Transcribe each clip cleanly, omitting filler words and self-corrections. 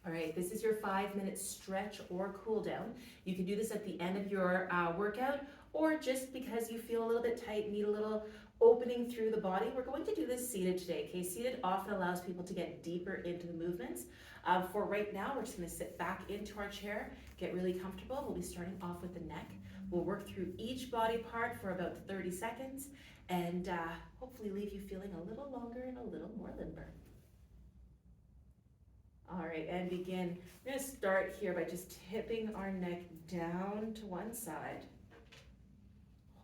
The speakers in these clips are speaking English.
All right, this is your 5-minute stretch or cool down. You can do this at the end of your workout, or just because you feel a little bit tight, need a little opening through the body. We're going to do this seated today, okay? Seated often allows people to get deeper into the movements. For right now, we're just gonna sit back into our chair, get really comfortable. We'll be starting off with the neck. We'll work through each body part for about 30 seconds, and hopefully leave you feeling a little longer and a little more limber. All right, and begin. We're gonna start here by just tipping our neck down to one side.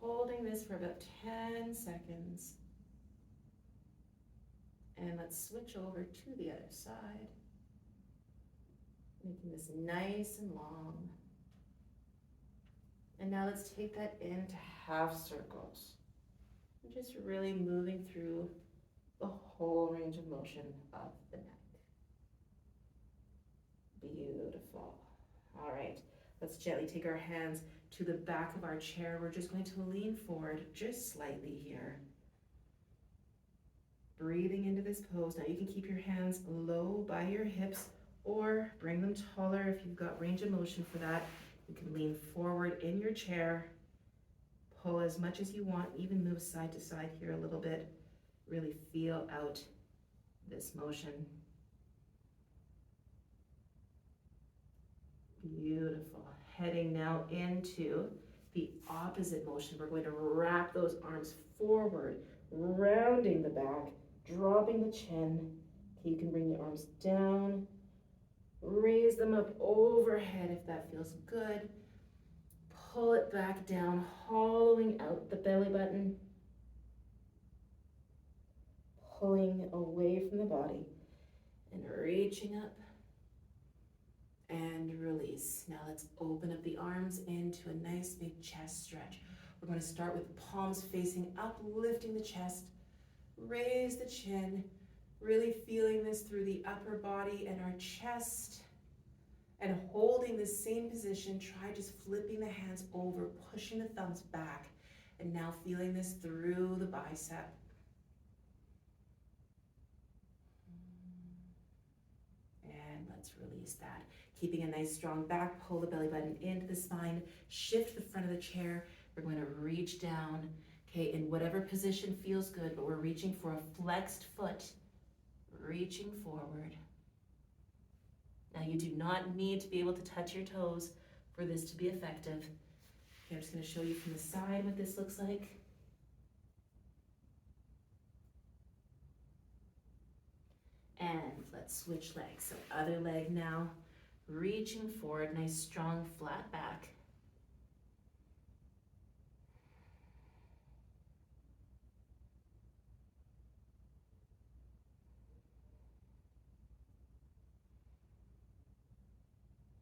Holding this for about 10 seconds. And let's switch over to the other side. Making this nice and long. And now let's take that into half circles. And just really moving through the whole range of motion of the neck. Beautiful. All right, let's gently take our hands to the back of our chair. We're just going to lean forward just slightly here. Breathing into this pose. Now you can keep your hands low by your hips or bring them taller if you've got range of motion for that. You can lean forward in your chair, pull as much as you want, even move side to side here a little bit. Really feel out this motion. Beautiful. Heading now into the opposite motion. We're going to wrap those arms forward, rounding the back, dropping the chin. Okay, you can bring the arms down, raise them up overhead if that feels good. Pull it back down, hollowing out the belly button, pulling away from the body, and reaching up. And release. Now let's open up the arms into a nice big chest stretch. We're going to start with palms facing up, lifting the chest, raise the chin, really feeling this through the upper body and our chest, and holding the same position. Try just flipping the hands over, pushing the thumbs back, and now feeling this through the bicep. And let's release that. Keeping a nice strong back, pull the belly button into the spine, shift the front of the chair. We're going to reach down, okay, in whatever position feels good, but we're reaching for a flexed foot, reaching forward. Now you do not need to be able to touch your toes for this to be effective. Okay, I'm just going to show you from the side what this looks like. And let's switch legs. So other leg now. Reaching forward, nice strong flat back.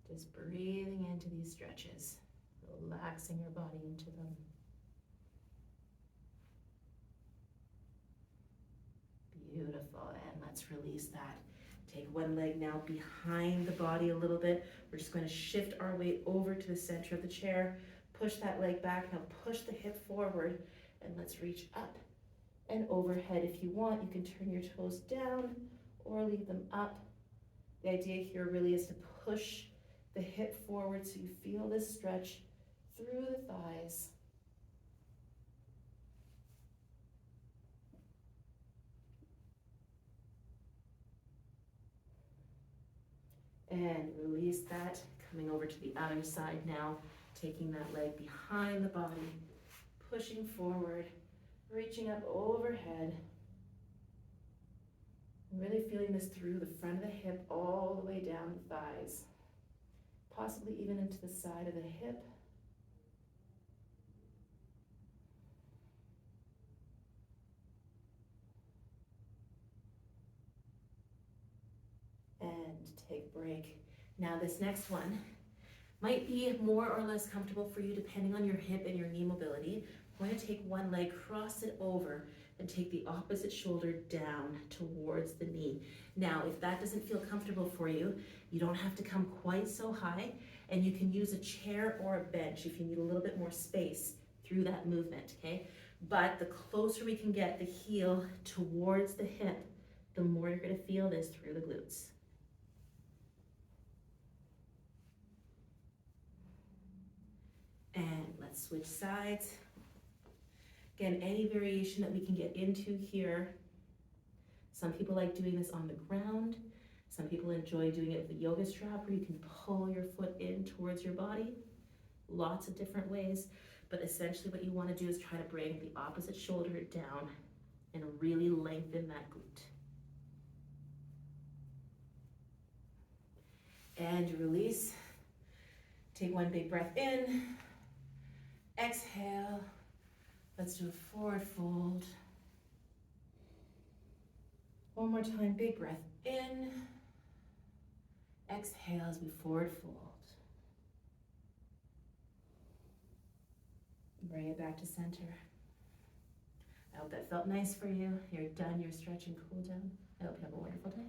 Just breathing into these stretches, relaxing your body into them. Beautiful, and let's release that. Take one leg now behind the body a little bit. We're just going to shift our weight over to the center of the chair. Push that leg back. Now push the hip forward, and let's reach up and overhead. If you want, you can turn your toes down or leave them up. The idea here really is to push the hip forward so you feel this stretch through the thighs. And release that, coming over to the other side now, taking that leg behind the body, pushing forward, reaching up overhead, really feeling this through the front of the hip all the way down the thighs, possibly even into the side of the hip. And take a break. Now this next one might be more or less comfortable for you depending on your hip and your knee mobility. I'm going to take one leg, cross it over, and take the opposite shoulder down towards the knee. Now, if that doesn't feel comfortable for you, you don't have to come quite so high, and you can use a chair or a bench if you need a little bit more space through that movement, okay? But the closer we can get the heel towards the hip, the more you're going to feel this through the glutes. And let's switch sides. Again, any variation that we can get into here. Some people like doing this on the ground. Some people enjoy doing it with a yoga strap where you can pull your foot in towards your body. Lots of different ways, but essentially what you want to do is try to bring the opposite shoulder down and really lengthen that glute. And you release. Take one big breath in. Exhale. Let's do a forward fold. One more time, big breath in. Exhale as we forward fold. Bring it back to center. I hope that felt nice for you. You're done your stretch and cool down. I hope you have a wonderful day.